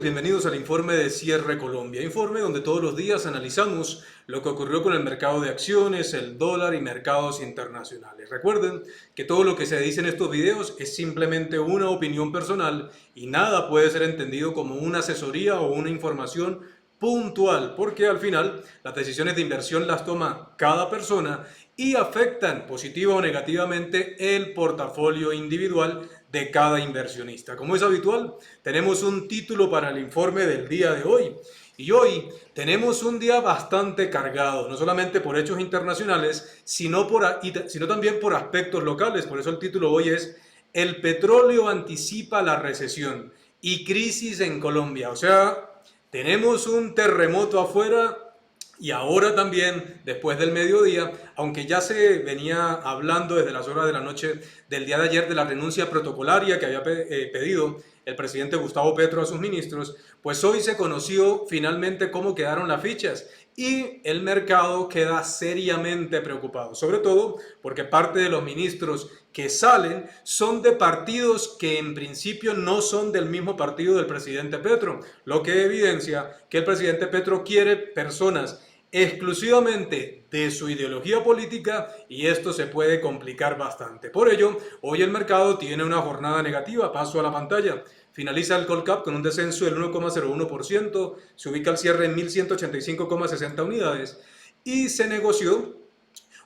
bienvenidos al informe de Cierre Colombia, informe donde todos los días analizamos lo que ocurrió con el mercado de acciones, el dólar y mercados internacionales. Recuerden que todo lo que se dice en estos videos es simplemente una opinión personal y nada puede ser entendido como una asesoría o una información puntual, porque al final las decisiones de inversión las toma cada persona y afectan positiva o negativamente el portafolio individual de cada inversionista. Como es habitual, tenemos un título para el informe del día de hoy. Y hoy tenemos un día bastante cargado, no solamente por hechos internacionales, sino también por aspectos locales. Por eso el título hoy es "El petróleo anticipa la recesión y crisis en Colombia". O sea, tenemos un terremoto afuera. Y ahora también, después del mediodía, aunque ya se venía hablando desde las horas de la noche del día de ayer de la renuncia protocolaria que había pedido el presidente Gustavo Petro a sus ministros, pues hoy se conoció finalmente cómo quedaron las fichas y el mercado queda seriamente preocupado, sobre todo porque parte de los ministros que salen son de partidos que en principio no son del mismo partido del presidente Petro, lo que evidencia que el presidente Petro quiere personas exclusivamente de su ideología política y esto se puede complicar bastante. Por ello, hoy el mercado tiene una jornada negativa. Paso a la pantalla. Finaliza el Colcap con un descenso del 1,01%, se ubica al cierre en 1.185,60 unidades y se negoció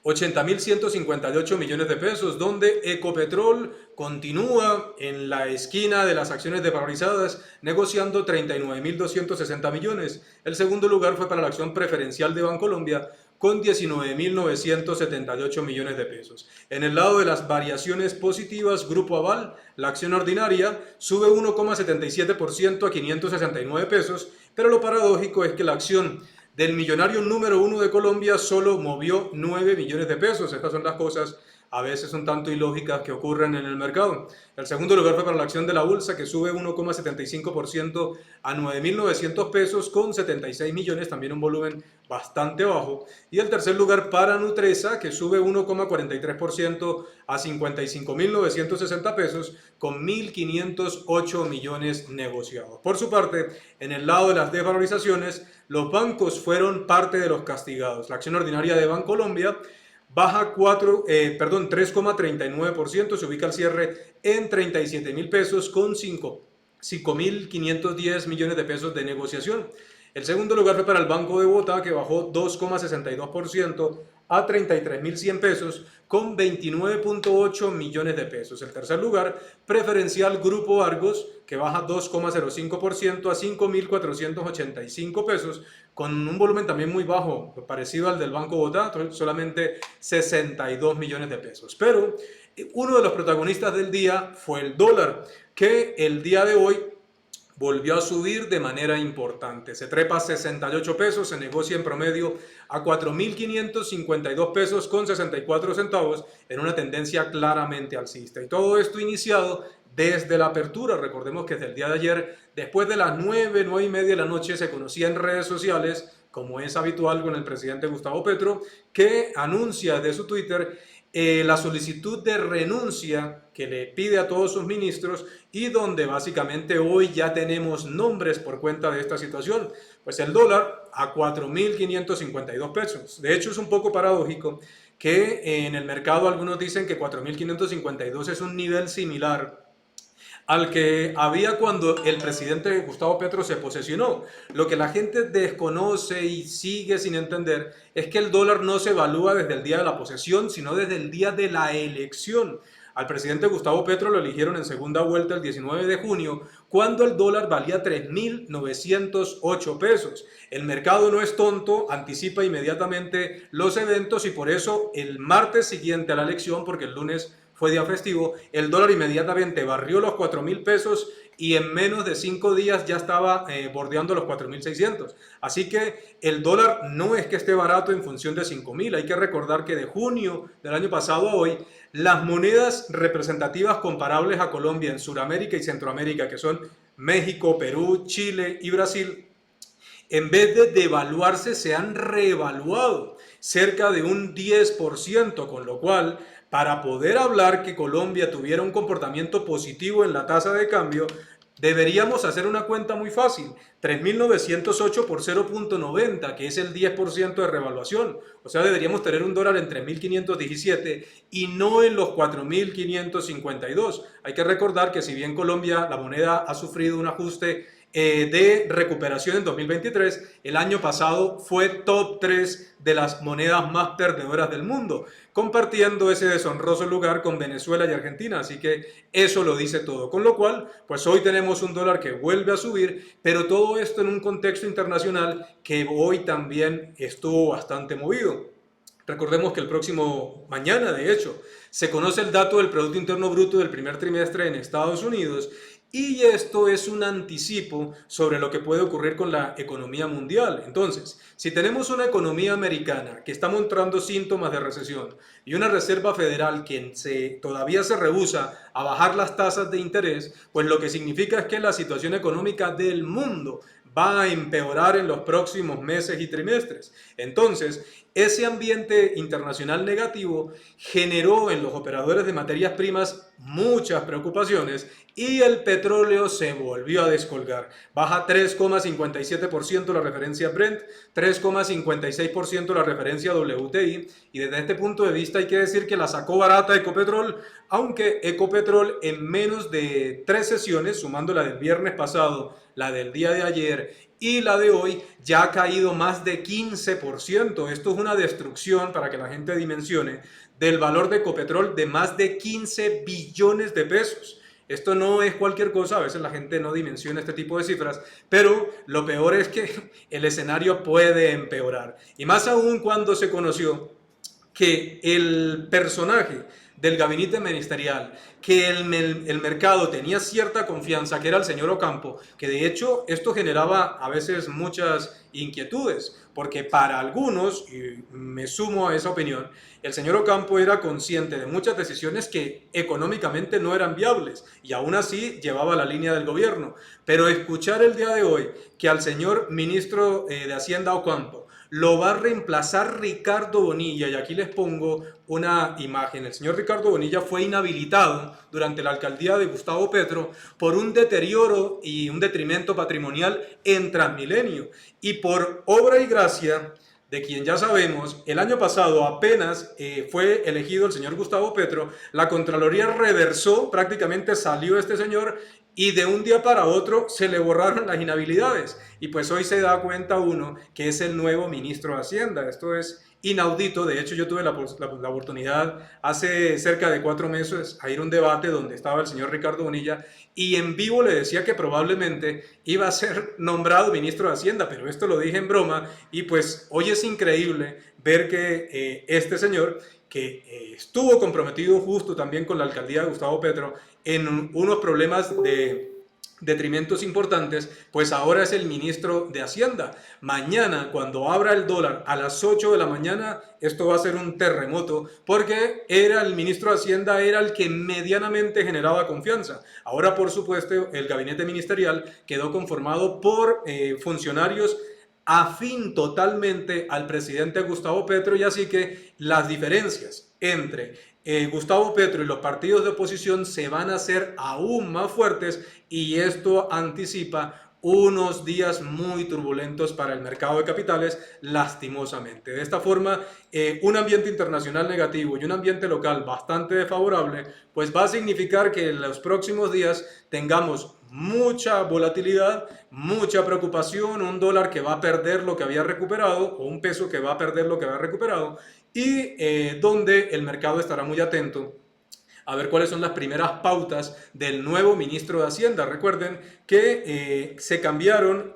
80.158 millones de pesos, donde Ecopetrol continúa en la esquina de las acciones desvalorizadas, negociando 39.260 millones. El segundo lugar fue para la acción preferencial de Bancolombia, con 19.978 millones de pesos. En el lado de las variaciones positivas, Grupo Aval, la acción ordinaria, sube 1,77% a 569 pesos, pero lo paradójico es que la acción del millonario número 1 de Colombia solo movió 9 millones de pesos. Estas son las cosas a veces un tanto ilógicas que ocurren en el mercado. El segundo lugar fue para la acción de la bolsa, que sube 1,75% a 9.900 pesos con 76 millones, también un volumen bastante bajo. Y el tercer lugar para Nutresa, que sube 1,43% a 55.960 pesos con 1.508 millones negociados. Por su parte, en el lado de las desvalorizaciones, los bancos fueron parte de los castigados. La acción ordinaria de Bancolombia baja 3,39%, se ubica al cierre en 37.000 pesos con 5.510 millones de pesos de negociación. El segundo lugar fue para el Banco de Bogotá, que bajó 2,62% a 33.100 pesos con 29.8 millones de pesos. El tercer lugar, preferencial Grupo Argos, que baja 2,05% a 5.485 pesos con un volumen también muy bajo, parecido al del Banco Bogotá, solamente 62 millones de pesos. Pero uno de los protagonistas del día fue el dólar, que el día de hoy volvió a subir de manera importante. Se trepa a 68 pesos, se negocia en promedio a 4.552 pesos con 64 centavos en una tendencia claramente alcista. Y todo esto iniciado desde la apertura. Recordemos que desde el día de ayer, después de las 9:30 de la noche, se conocía en redes sociales, como es habitual con el presidente Gustavo Petro, que anuncia de su Twitter la solicitud de renuncia que le pide a todos sus ministros y donde básicamente hoy ya tenemos nombres por cuenta de esta situación. Pues el dólar a 4.552 pesos. De hecho, es un poco paradójico que en el mercado algunos dicen que 4.552 es un nivel similar al que había cuando el presidente Gustavo Petro se posesionó. Lo que la gente desconoce y sigue sin entender es que el dólar no se evalúa desde el día de la posesión, sino desde el día de la elección. Al presidente Gustavo Petro lo eligieron en segunda vuelta el 19 de junio, cuando el dólar valía 3.908 pesos. El mercado no es tonto, anticipa inmediatamente los eventos y por eso el martes siguiente a la elección, porque el lunes fue día festivo, el dólar inmediatamente barrió los 4.000 pesos y en menos de 5 días ya estaba bordeando los 4.600. Así que el dólar no es que esté barato en función de 5.000. Hay que recordar que de junio del año pasado a hoy, las monedas representativas comparables a Colombia en Sudamérica y Centroamérica, que son México, Perú, Chile y Brasil, en vez de devaluarse, se han reevaluado cerca de un 10%, con lo cual, para poder hablar que Colombia tuviera un comportamiento positivo en la tasa de cambio, Deberíamos hacer una cuenta muy fácil, 3.908 por 0.90, que es el 10% de revaluación. O sea, deberíamos tener un dólar en 3.517 y no en los 4.552. Hay que recordar que si bien Colombia, la moneda, ha sufrido un ajuste de recuperación en 2023, el año pasado fue top 3 de las monedas más perdedoras del mundo, compartiendo ese deshonroso lugar con Venezuela y Argentina, así que eso lo dice todo, con lo cual, pues hoy tenemos un dólar que vuelve a subir, pero todo esto en un contexto internacional que hoy también estuvo bastante movido. Recordemos que el próximo mañana, de hecho, se conoce el dato del Producto Interno Bruto del primer trimestre en Estados Unidos y esto es un anticipo sobre lo que puede ocurrir con la economía mundial. Entonces, si tenemos una economía americana que está mostrando síntomas de recesión y una Reserva Federal que todavía se rehúsa a bajar las tasas de interés, pues lo que significa es que la situación económica del mundo va a empeorar en los próximos meses y trimestres. Entonces, ese ambiente internacional negativo generó en los operadores de materias primas muchas preocupaciones y el petróleo se volvió a descolgar. Baja 3,57% la referencia Brent, 3,56% la referencia WTI, y desde este punto de vista hay que decir que la sacó barata Ecopetrol, aunque Ecopetrol en menos de 3 sesiones, sumando la del viernes pasado, la del día de ayer y la de hoy, ya ha caído más de 15%. Esto es una destrucción, para que la gente dimensione, del valor de Ecopetrol de más de 15 billones de pesos. Esto no es cualquier cosa, a veces la gente no dimensiona este tipo de cifras, pero lo peor es que el escenario puede empeorar. Y más aún cuando se conoció que el personaje del gabinete ministerial, que el mercado tenía cierta confianza, que era el señor Ocampo, que de hecho esto generaba a veces muchas inquietudes, porque para algunos, y me sumo a esa opinión, el señor Ocampo era consciente de muchas decisiones que económicamente no eran viables y aún así llevaba la línea del gobierno. Pero escuchar el día de hoy que al señor ministro de Hacienda Ocampo lo va a reemplazar Ricardo Bonilla, y aquí les pongo una imagen. El señor Ricardo Bonilla fue inhabilitado durante la alcaldía de Gustavo Petro por un deterioro y un detrimento patrimonial en Transmilenio, y por obra y gracia de quien ya sabemos, el año pasado apenas fue elegido el señor Gustavo Petro, la Contraloría reversó, prácticamente salió este señor y de un día para otro se le borraron las inhabilidades. Y pues hoy se da cuenta uno que es el nuevo ministro de Hacienda. Esto es inaudito. De hecho, yo tuve la oportunidad hace cerca de 4 meses a ir a un debate donde estaba el señor Ricardo Bonilla y en vivo le decía que probablemente iba a ser nombrado ministro de Hacienda, pero esto lo dije en broma y pues hoy es increíble ver que este señor, que estuvo comprometido justo también con la alcaldía de Gustavo Petro en unos problemas de detrimentos importantes, pues ahora es el ministro de Hacienda. Mañana, cuando abra el dólar a las 8 de la mañana, esto va a ser un terremoto, porque era el ministro de Hacienda, era el que medianamente generaba confianza. Ahora, por supuesto, el gabinete ministerial quedó conformado por funcionarios afín totalmente al presidente Gustavo Petro, y así que las diferencias entre Gustavo Petro y los partidos de oposición se van a hacer aún más fuertes, y esto anticipa unos días muy turbulentos para el mercado de capitales, lastimosamente. De esta forma, un ambiente internacional negativo y un ambiente local bastante desfavorable, pues va a significar que en los próximos días tengamos mucha volatilidad, mucha preocupación, un dólar que va a perder lo que había recuperado o un peso que va a perder lo que había recuperado, y donde el mercado estará muy atento a ver cuáles son las primeras pautas del nuevo ministro de Hacienda. Recuerden que se cambiaron,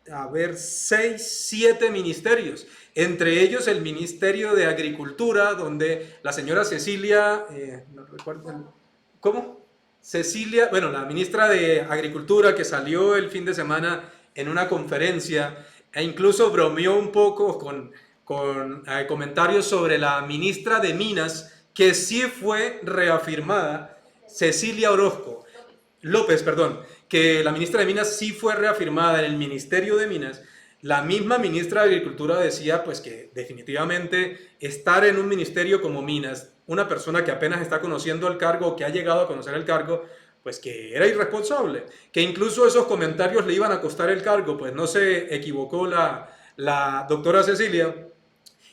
6, 7 ministerios, entre ellos el Ministerio de Agricultura, donde la señora Cecilia, no recuerdo, ¿cómo? Cecilia, bueno, la ministra de Agricultura, que salió el fin de semana en una conferencia e incluso bromeó un poco con comentarios sobre la ministra de Minas, que sí fue reafirmada, Cecilia Orozco López, perdón, que la ministra de Minas sí fue reafirmada en el Ministerio de Minas. La misma ministra de Agricultura decía pues que definitivamente estar en un ministerio como Minas, una persona que apenas está conociendo el cargo o que ha llegado a conocer el cargo, pues que era irresponsable, que incluso esos comentarios le iban a costar el cargo, pues no se equivocó la doctora Cecilia.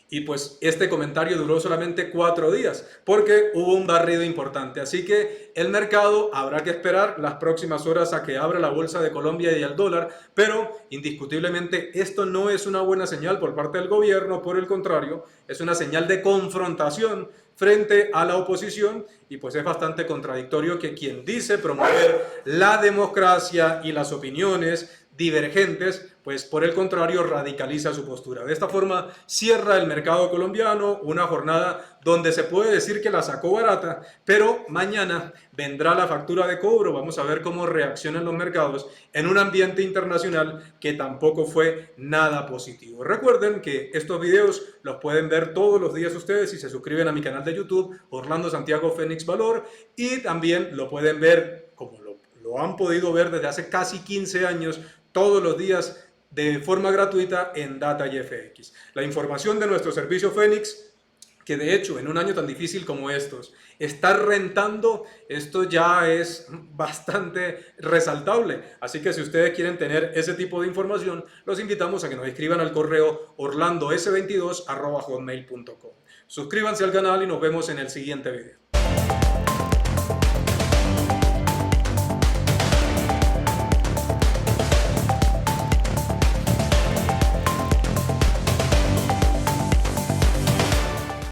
Y pues este comentario duró solamente 4 días porque hubo un barrido importante. Así que el mercado habrá que esperar las próximas horas a que abra la bolsa de Colombia y el dólar, pero indiscutiblemente esto no es una buena señal por parte del gobierno, por el contrario, es una señal de confrontación frente a la oposición y pues es bastante contradictorio que quien dice promover la democracia y las opiniones divergentes, pues por el contrario radicaliza su postura. De esta forma cierra el mercado colombiano, una jornada donde se puede decir que la sacó barata, pero mañana vendrá la factura de cobro, vamos a ver cómo reaccionan los mercados en un ambiente internacional que tampoco fue nada positivo. Recuerden que estos videos los pueden ver todos los días ustedes si se suscriben a mi canal de YouTube, Orlando Santiago Fénix Valor, y también lo pueden ver como lo han podido ver desde hace casi 15 años, todos los días de forma gratuita en DataIFX. La información de nuestro servicio Fénix, que de hecho en un año tan difícil como estos, está rentando, esto ya es bastante resaltable. Así que si ustedes quieren tener ese tipo de información, los invitamos a que nos escriban al correo orlandos22@hotmail.com. Suscríbanse al canal y nos vemos en el siguiente video.